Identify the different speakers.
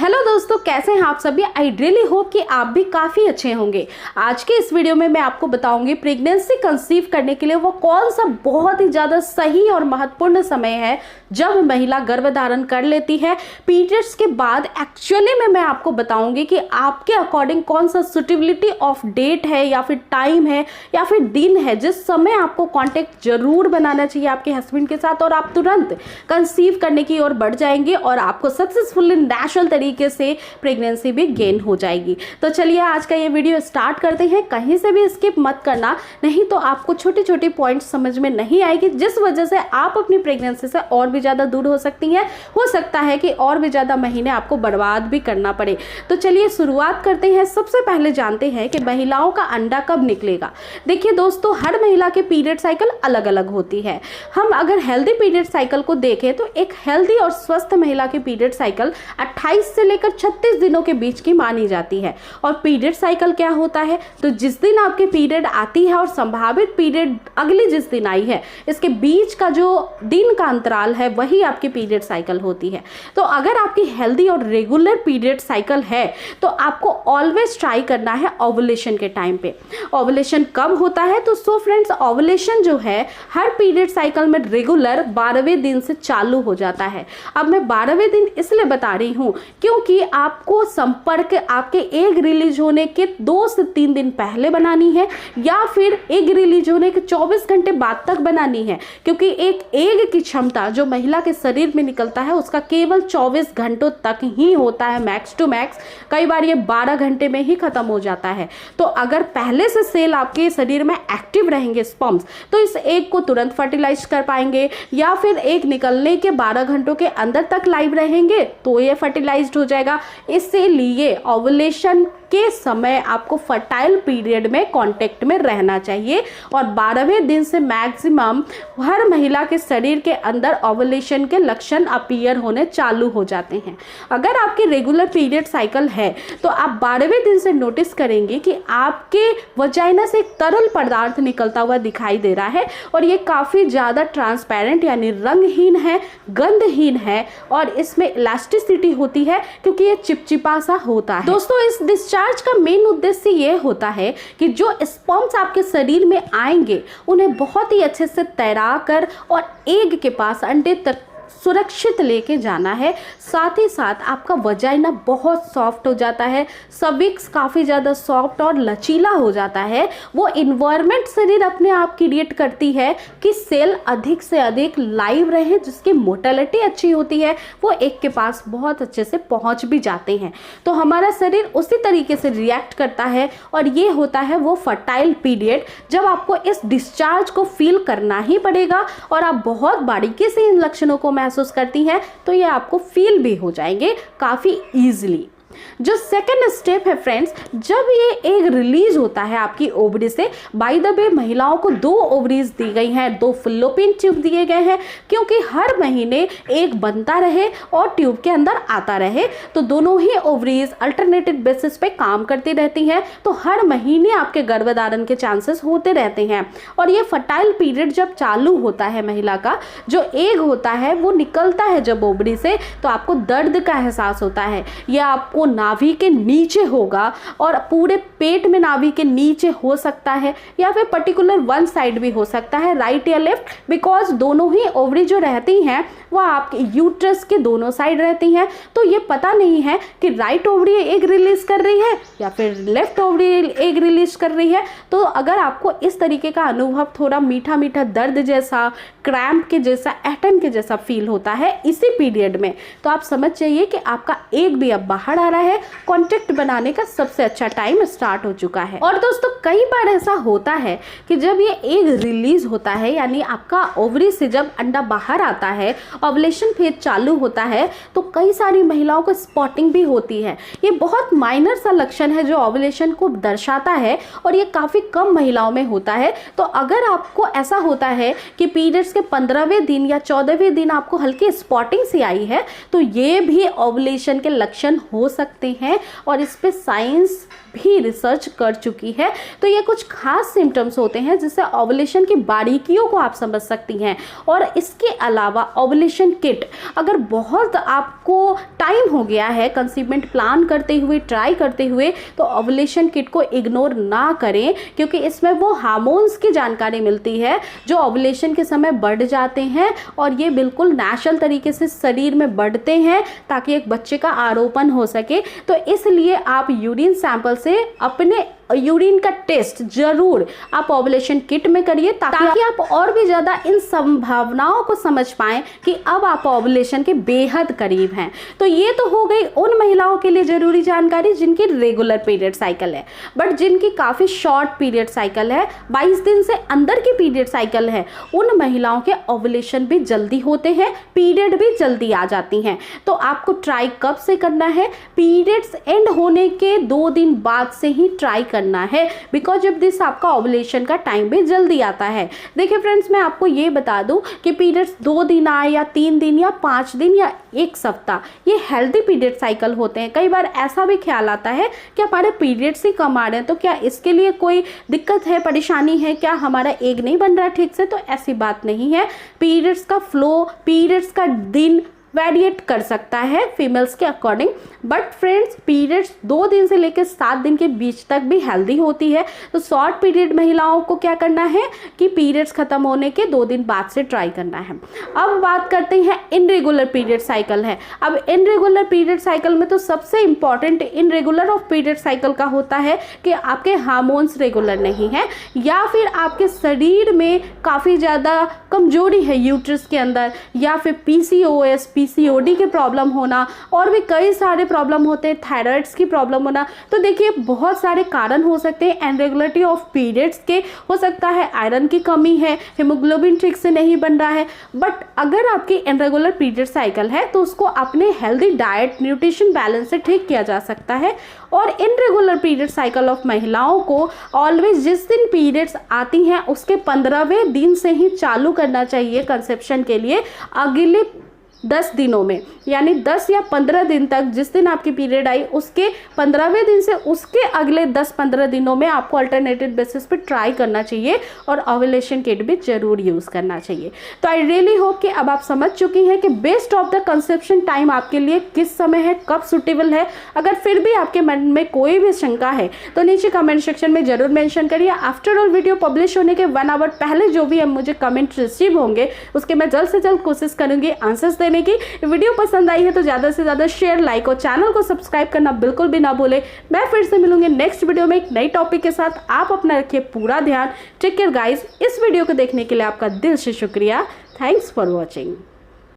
Speaker 1: Hello दोस्तों, कैसे हैं आप सभी। आई रियली होप कि आप भी काफ़ी अच्छे होंगे। आज के इस वीडियो में मैं आपको बताऊंगी प्रेगनेंसी कंसीव करने के लिए वो कौन सा बहुत ही ज़्यादा सही और महत्वपूर्ण समय है जब महिला गर्भधारण कर लेती है। पीरियड्स के बाद एक्चुअली में मैं आपको बताऊंगी कि आपके अकॉर्डिंग कौन सा सुटेबिलिटी ऑफ डेट है या फिर टाइम है या फिर दिन है जिस समय आपको कॉन्टेक्ट जरूर बनाना चाहिए आपके हस्बैंड के साथ और आप तुरंत कंसीव करने की ओर बढ़ जाएंगे और आपको सक्सेसफुली नेचुरल तरीके से प्रेगनेंसी भी गेन हो जाएगी। तो चलिए आज का ये वीडियो स्टार्ट करते हैं। कहीं से भी स्किप मत करना, नहीं तो आपको छोटी छोटी पॉइंट्स समझ में नहीं आएगी जिस वजह से आप अपनी प्रेगनेंसी से और भी ज़्यादा दूर हो सकती हैं। हो सकता है कि और भी ज़्यादा महीने आपको बर्बाद भी करना पड़े। तो चलिए शुरुआत करते हैं। सबसे पहले जानते हैं कि महिलाओं का अंडा कब निकलेगा। देखिए दोस्तों, हर महिला के पीरियड साइकिल अलग अलग होती है। हम अगर हेल्दी पीरियड साइकिल को देखें तो एक हेल्दी और स्वस्थ महिला की पीरियड साइकिल 28 से लेकर 36 दिनों के बीच की मानी जाती है। और पीरियड साइकिल क्या होता है, तो जिस दिन आपके पीरियड आती है और संभावित पीरियड अगली जिस दिन आई है, इसके बीच का जो दिन का अंतराल है वही आपकी पीरियड साइकिल होती है। तो अगर आपकी हेल्दी और रेगुलर पीरियड साइकिल है तो आपको ऑलवेज ट्राई करना है ओवुलेशन के टाइम पे। ओवुलेशन कब होता है, तो सो फ्रेंड्स, ओवुलेशन जो है हर पीरियड साइकिल में रेगुलर 12वें दिन से चालू हो जाता है। अब मैं 12वें दिन इसलिए बता रही हूँ क्योंकि आपको संपर्क आपके एग रिलीज होने के 2 से 3 दिन पहले बनानी है या फिर एग रिलीज होने के 24 घंटे बाद तक बनानी है, क्योंकि एक एग की क्षमता जो महिला के शरीर में निकलता है उसका केवल 24 घंटों तक ही होता है, मैक्स टू मैक्स। कई बार ये 12 घंटे में ही खत्म हो जाता है। तो अगर पहले से सेल आपके शरीर में एक्टिव रहेंगे स्पर्म्स, तो इस एग को तुरंत फर्टिलाइज कर पाएंगे, या फिर एग निकलने के 12 घंटों के अंदर तक लाइव रहेंगे तो ये फर्टिलाइज्ड हो जाएगा। इसीलिए ओवुलेशन के समय आपको फर्टाइल पीरियड में कांटेक्ट में रहना चाहिए और 12वें दिन से मैक्सिमम हर महिला के शरीर के अंदर ओवुलेशन के लक्षण अपीयर होने चालू हो जाते हैं। अगर आपकी रेगुलर पीरियड साइकिल है तो आप 12वें दिन से नोटिस करेंगे कि आपके वजाइना से एक तरल पदार्थ निकलता हुआ दिखाई दे रहा है और ये काफ़ी ज़्यादा ट्रांसपेरेंट यानी रंगहीन है, गंधहीन है और इसमें इलास्टिसिटी होती है क्योंकि ये चिपचिपा सा होता है। दोस्तों, इस डिस्चार्ज का मेन उद्देश्य ये होता है कि जो स्पर्म्स आपके शरीर में आएंगे उन्हें बहुत ही अच्छे से तैरा कर और एग के पास अंडे तक सुरक्षित लेके जाना है। साथ ही साथ आपका वजाइना बहुत सॉफ्ट हो जाता है, सर्विक्स काफ़ी ज़्यादा सॉफ्ट और लचीला हो जाता है। वो इन्वायरमेंट शरीर अपने आप क्रिएट करती है कि सेल अधिक से अधिक लाइव रहे, जिसकी मोटेलिटी अच्छी होती है, वो एक के पास बहुत अच्छे से पहुंच भी जाते हैं। तो हमारा शरीर उसी तरीके से रिएक्ट करता है और ये होता है वो फर्टाइल पीरियड जब आपको इस डिस्चार्ज को फील करना ही पड़ेगा और आप बहुत बारीकी से इन लक्षणों को महसूस करती हैं तो ये आपको फील भी हो जाएंगे काफ़ी ईजिली। जो सेकेंड स्टेप है फ्रेंड्स, जब ये एग रिलीज होता है आपकी ओवरी से, बाय द वे महिलाओं को 2 ओवरीज दी गई हैं, 2 फैलोपियन ट्यूब दिए गए हैं क्योंकि हर महीने एग बनता रहे और ट्यूब के अंदर आता रहे। तो दोनों ही ओवरीज अल्टरनेटेड बेसिस पे काम करती रहती हैं, तो हर महीने आपके गर्भधारण के चांसेस होते रहते हैं। और ये फर्टाइल पीरियड जब चालू होता है महिला का, जो एग होता है वो निकलता है जब ओवरी से, तो आपको दर्द का एहसास होता है। यह आपको नाभि के नीचे होगा और पूरे पेट में नाभि के नीचे हो सकता है या फिर पर्टिकुलर वन साइड भी हो सकता है, राइट या लेफ्ट, बिकॉज दोनों ही ओवरी जो रहती हैं वह आपके यूट्रस के दोनों साइड रहती हैं। तो ये पता नहीं है कि राइट ओवरी एग रिलीज कर रही है या फिर लेफ्ट ओवरी एग रिलीज कर रही है। तो अगर आपको इस तरीके का अनुभव, थोड़ा मीठा मीठा दर्द जैसा, क्रैम्प के जैसा, एटम के जैसा फील होता है इसी पीरियड में, तो आप समझ जाइए कि आपका एग भी अब बाहर आ रहा है, कॉन्टेक्ट बनाने का सबसे अच्छा टाइम स्टार्ट हो चुका है। और दोस्तों, कई बार ऐसा होता है कि जब ये एग रिलीज होता है यानी आपका ओवरी से जब अंडा बाहर आता है, ओवुलेशन फेज चालू होता है, तो कई सारी महिलाओं को स्पॉटिंग भी होती है। ये बहुत माइनर सा लक्षण है जो ओवुलेशन को दर्शाता है और ये काफ़ी कम महिलाओं में होता है। तो अगर आपको ऐसा होता है कि पीरियड्स के 15वें दिन या 14वें दिन आपको हल्की स्पॉटिंग सी आई है, तो ये भी ओवुलेशन के लक्षण हो सकते हैं और इस पे साइंस भी रिसर्च कर चुकी है। तो ये कुछ खास सिम्टम्स होते हैं जिससे ओवुलेशन की बारीकियों को आप समझ सकती हैं। और इसके अलावा ओवुलेशन किट, अगर बहुत आपको टाइम हो गया है कंसीवमेंट प्लान करते हुए, ट्राई करते हुए, तो ओवुलेशन किट को इग्नोर ना करें, क्योंकि इसमें वो हार्मोन्स की जानकारी मिलती है जो ओवुलेशन के समय बढ़ जाते हैं और ये बिल्कुल नेचुरल तरीके से शरीर में बढ़ते हैं ताकि एक बच्चे का आरोपण हो सके। तो इसलिए आप यूरिन सैंपल से अपने यूरिन का टेस्ट जरूर आप ओवुलेशन किट में करिए ताकि आप और भी ज़्यादा इन संभावनाओं को समझ पाएं कि अब आप ओवुलेशन के बेहद करीब हैं। तो ये तो हो गई उन महिलाओं के लिए ज़रूरी जानकारी जिनकी रेगुलर पीरियड साइकिल है, बट जिनकी काफ़ी शॉर्ट पीरियड साइकिल है, 22 दिन से अंदर की पीरियड साइकिल है, उन महिलाओं के ओवुलेशन भी जल्दी होते हैं, पीरियड भी जल्दी आ जाती हैं। तो आपको ट्राई कब से करना है? पीरियड्स एंड होने के 2 दिन बाद से ही ट्राई करना है, बिकॉज ऑफ दिस आपका ओवुलेशन का टाइम भी जल्दी आता है। देखिए फ्रेंड्स, मैं आपको ये बता दूं कि पीरियड्स 2 दिन आए या 3 दिन या 5 दिन या 1 सप्ताह, ये हेल्दी पीरियड साइकिल होते हैं। कई बार ऐसा भी ख्याल आता है कि हमारे पीरियड्स ही कम आ रहे हैं, तो क्या इसके लिए कोई दिक्कत है, परेशानी है, क्या हमारा एग नहीं बन रहा ठीक से? तो ऐसी बात नहीं है। पीरियड्स का फ्लो, पीरियड्स का दिन वेरिएट कर सकता है फीमेल्स के अकॉर्डिंग, बट फ्रेंड्स पीरियड्स 2 दिन से लेकर 7 दिन के बीच तक भी हेल्दी होती है। तो शॉर्ट पीरियड महिलाओं को क्या करना है कि पीरियड्स खत्म होने के 2 दिन बाद से ट्राई करना है। अब बात करते हैं इनरेगुलर पीरियड साइकिल है। अब इनरेगुलर पीरियड साइकिल में तो सबसे important irregular of period cycle का होता है कि आपके हार्मोन्स रेगुलर नहीं है, या फिर आपके शरीर में काफ़ी ज़्यादा कमजोरी है यूट्रस के अंदर, या फिर PCOS PCOD के प्रॉब्लम होना, और भी कई सारे प्रॉब्लम होते हैं, थायराइड्स की प्रॉब्लम होना। तो देखिए बहुत सारे कारण हो सकते हैं इनरेगुलरिटी ऑफ पीरियड्स के। हो सकता है आयरन की कमी है, हीमोग्लोबिन ठीक से नहीं बन रहा है। बट अगर आपकी इनरेगुलर पीरियड साइकिल है तो उसको अपने हेल्दी डाइट, न्यूट्रिशन बैलेंस से ठीक किया जा सकता है। और इनरेगुलर पीरियड साइकिल ऑफ महिलाओं को ऑलवेज जिस दिन पीरियड्स आती हैं उसके 15वें दिन से ही चालू करना चाहिए कंसेप्शन के लिए। अगले 10 दिनों में, यानी 10 या 15 दिन तक, जिस दिन आपकी पीरियड आई उसके 15वें दिन से उसके अगले 10-15 दिनों में आपको अल्टरनेटिव बेसिस पे ट्राई करना चाहिए और ओवुलेशन किट भी जरूर यूज़ करना चाहिए। तो आई रियली होप कि अब आप समझ चुकी हैं कि best of the conception time आपके लिए किस समय है, कब सुटेबल है। अगर फिर भी आपके मन में कोई भी शंका है तो नीचे कमेंट सेक्शन में जरूर मेंशन करिए। आफ्टर ऑल वीडियो पब्लिश होने के 1 आवर पहले जो भी मुझे कमेंट रिसीव होंगे उसके मैं जल्द से जल्द कोशिश करूँगी आंसर्स देने की। वीडियो पसंद आई है तो ज़्यादा से ज़्यादा शेयर, लाइक और चैनल को सब्सक्राइब करना बिल्कुल भी ना भूले। मैं फिर से मिलूंगी नेक्स्ट वीडियो में एक नई टॉपिक के साथ। आप अपना रखिए पूरा ध्यान। Take care guys. इस वीडियो को देखने के लिए आपका दिल से शुक्रिया। Thanks for watching.